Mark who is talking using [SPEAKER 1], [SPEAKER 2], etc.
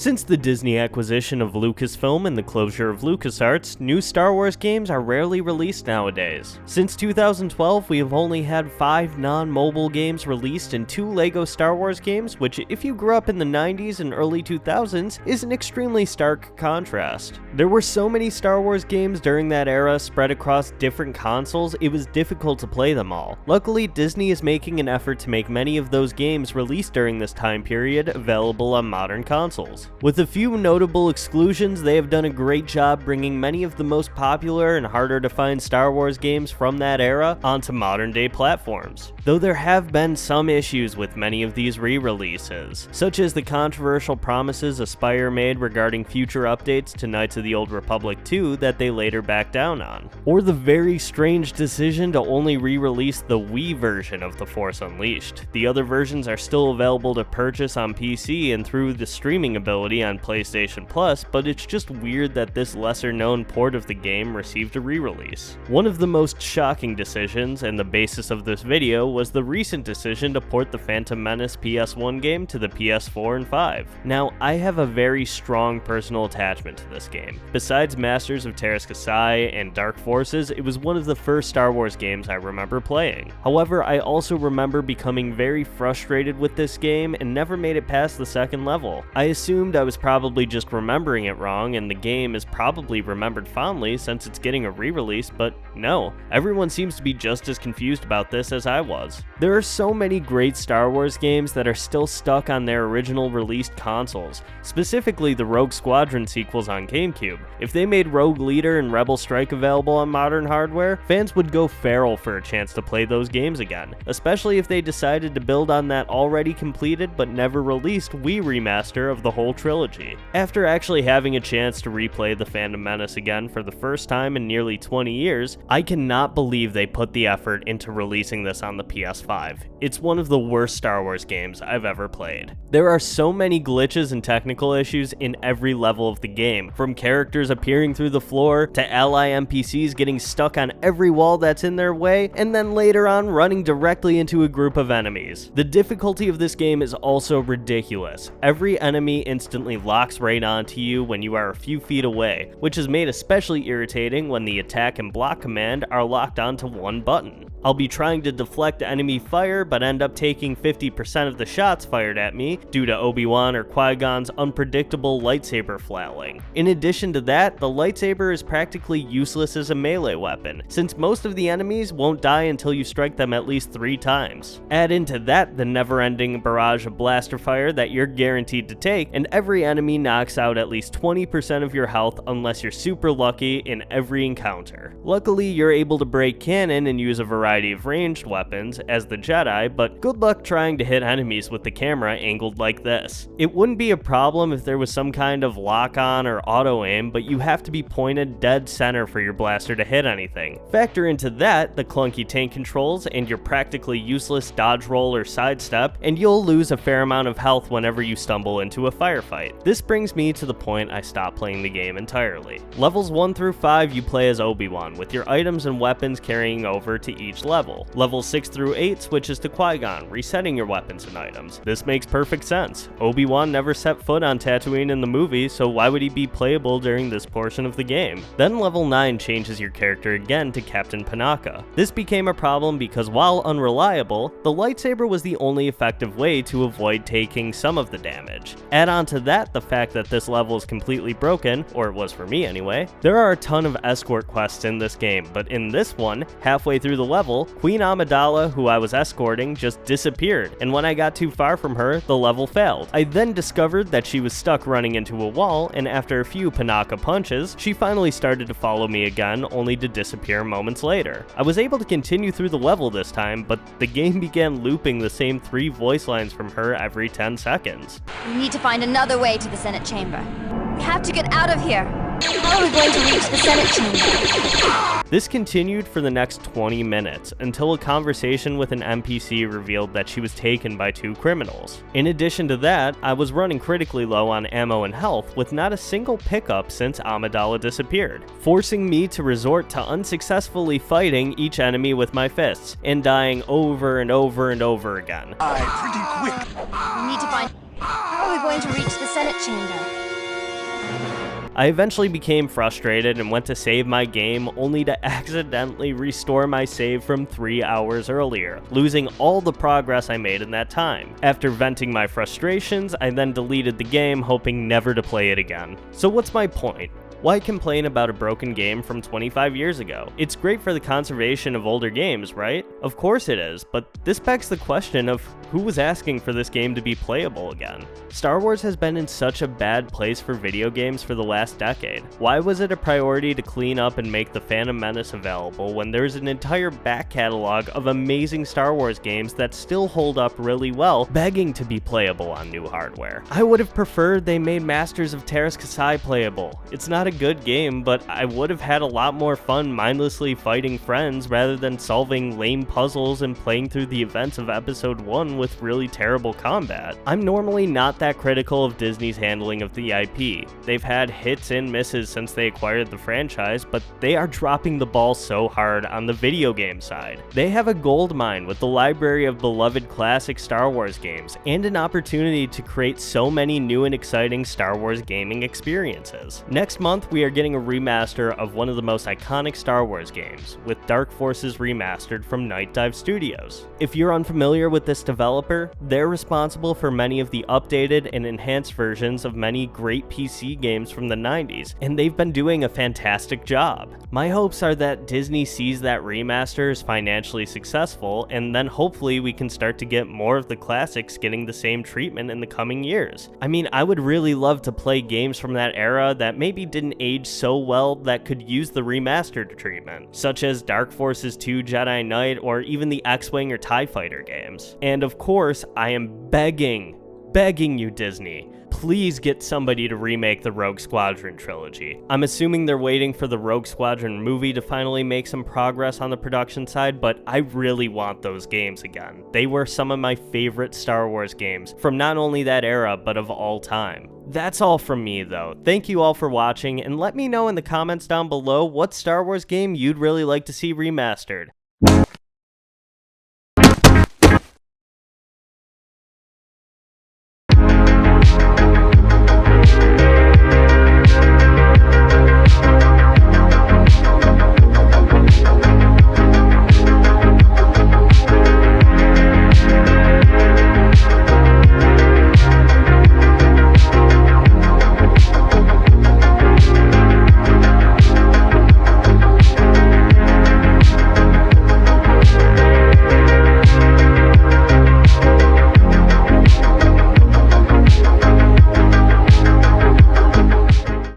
[SPEAKER 1] Since the Disney acquisition of Lucasfilm and the closure of LucasArts, new Star Wars games are rarely released nowadays. Since 2012, we have only had 5 non-mobile games released and 2 LEGO Star Wars games, which if you grew up in the 90s and early 2000s, is an extremely stark contrast. There were so many Star Wars games during that era spread across different consoles, it was difficult to play them all. Luckily, Disney is making an effort to make many of those games released during this time period available on modern consoles. With a few notable exclusions, they have done a great job bringing many of the most popular and harder to find Star Wars games from that era onto modern day platforms. Though there have been some issues with many of these re-releases, such as the controversial promises Aspyr made regarding future updates to Knights of the Old Republic 2 that they later backed down on, or the very strange decision to only re-release the Wii version of The Force Unleashed. The other versions are still available to purchase on PC and through the streaming ability on PlayStation Plus, but it's just weird that this lesser-known port of the game received a re-release. One of the most shocking decisions, and the basis of this video, was the recent decision to port the Phantom Menace PS1 game to the PS4 and 5. Now, I have a very strong personal attachment to this game. Besides Masters of Teräs Käsi and Dark Forces, it was one of the first Star Wars games I remember playing. However, I also remember becoming very frustrated with this game and never made it past the second level. I assumed I was probably just remembering it wrong and the game is probably remembered fondly since it's getting a re-release, but no, everyone seems to be just as confused about this as I was. There are so many great Star Wars games that are still stuck on their original released consoles, specifically the Rogue Squadron sequels on GameCube. If they made Rogue Leader and Rebel Strike available on modern hardware, fans would go feral for a chance to play those games again, especially if they decided to build on that already completed but never released Wii remaster of the whole trilogy. After actually having a chance to replay the Phantom Menace again for the first time in nearly 20 years, I cannot believe they put the effort into releasing this on the PS5. It's one of the worst Star Wars games I've ever played. There are so many glitches and technical issues in every level of the game, from characters appearing through the floor, to ally NPCs getting stuck on every wall that's in their way, and then later on running directly into a group of enemies. The difficulty of this game is also ridiculous. Every enemy instantly locks right onto you when you are a few feet away, which is made especially irritating when the attack and block command are locked onto one button. I'll be trying to deflect enemy fire, but end up taking 50% of the shots fired at me due to Obi-Wan or Qui-Gon's unpredictable lightsaber flailing. In addition to that, the lightsaber is practically useless as a melee weapon, since most of the enemies won't die until you strike them at least 3 times. Add into that the never-ending barrage of blaster fire that you're guaranteed to take, and every enemy knocks out at least 20% of your health unless you're super lucky in every encounter. Luckily, you're able to break canon and use a variety of ranged weapons as the Jedi, but good luck trying to hit enemies with the camera angled like this. It wouldn't be a problem if there was some kind of lock-on or auto-aim, but you have to be pointed dead center for your blaster to hit anything. Factor into that the clunky tank controls and your practically useless dodge roll or sidestep, and you'll lose a fair amount of health whenever you stumble into a firefight. This brings me to the point I stopped playing the game entirely. Levels 1 through 5 you play as Obi-Wan, with your items and weapons carrying over to each level. Levels 6 through 8 switches to Qui-Gon, resetting your weapons and items. This makes perfect sense. Obi-Wan never set foot on Tatooine in the movie, so why would he be playable during this portion of the game? Then level 9 changes your character again to Captain Panaka. This became a problem because while unreliable, the lightsaber was the only effective way to avoid taking some of the damage. Add on to that the fact that this level is completely broken, or it was for me anyway. There are a ton of escort quests in this game, but in this one, halfway through the level, Queen Amidala, who I was escorting, just disappeared, and when I got too far from her, the level failed. I then discovered that she was stuck running into a wall, and after a few Panaka punches, she finally started to follow me again, only to disappear moments later. I was able to continue through the level this time, but the game began looping the same 3 voice lines from her every 10 seconds.
[SPEAKER 2] We need to find another way to the Senate chamber. We have to get out of here. How are we going to reach the Senate chamber?
[SPEAKER 1] This continued for the next 20 minutes, until a conversation with an NPC revealed that she was taken by 2 criminals. In addition to that, I was running critically low on ammo and health, with not a single pickup since Amidala disappeared, forcing me to resort to unsuccessfully fighting each enemy with my fists, and dying over and over and over again.
[SPEAKER 2] We need to find... How are are we going to reach the Senate chamber?
[SPEAKER 1] I eventually became frustrated and went to save my game, only to accidentally restore my save from 3 hours earlier, losing all the progress I made in that time. After venting my frustrations, I then deleted the game, hoping never to play it again. So what's my point? Why complain about a broken game from 25 years ago? It's great for the conservation of older games, right? Of course it is, but this begs the question of who was asking for this game to be playable again? Star Wars has been in such a bad place for video games for the last decade. Why was it a priority to clean up and make the Phantom Menace available when there's an entire back catalog of amazing Star Wars games that still hold up really well, begging to be playable on new hardware? I would have preferred they made Masters of Terras Kasai playable. It's not a good game, but I would have had a lot more fun mindlessly fighting friends rather than solving lame puzzles and playing through the events of episode 1 with really terrible combat. I'm normally not that critical of Disney's handling of the IP. They've had hits and misses since they acquired the franchise, but they are dropping the ball so hard on the video game side. They have a gold mine with the library of beloved classic Star Wars games and an opportunity to create so many new and exciting Star Wars gaming experiences. Next month, we are getting a remaster of one of the most iconic Star Wars games, with Dark Forces Remastered from Night Dive Studios. If you're unfamiliar with this developer, they're responsible for many of the updated and enhanced versions of many great PC games from the 90s, and they've been doing a fantastic job. My hopes are that Disney sees that remaster is financially successful, and then hopefully we can start to get more of the classics getting the same treatment in the coming years. I mean, I would really love to play games from that era that maybe didn't age so well that could use the remastered treatment, such as Dark Forces 2 Jedi Knight or even the X-Wing or TIE Fighter games. And of course, I am begging you, Disney, please get somebody to remake the Rogue Squadron trilogy. I'm assuming they're waiting for the Rogue Squadron movie to finally make some progress on the production side, but I really want those games again. They were some of my favorite Star Wars games from not only that era, but of all time. That's all from me though. Thank you all for watching, and let me know in the comments down below what Star Wars game you'd really like to see remastered.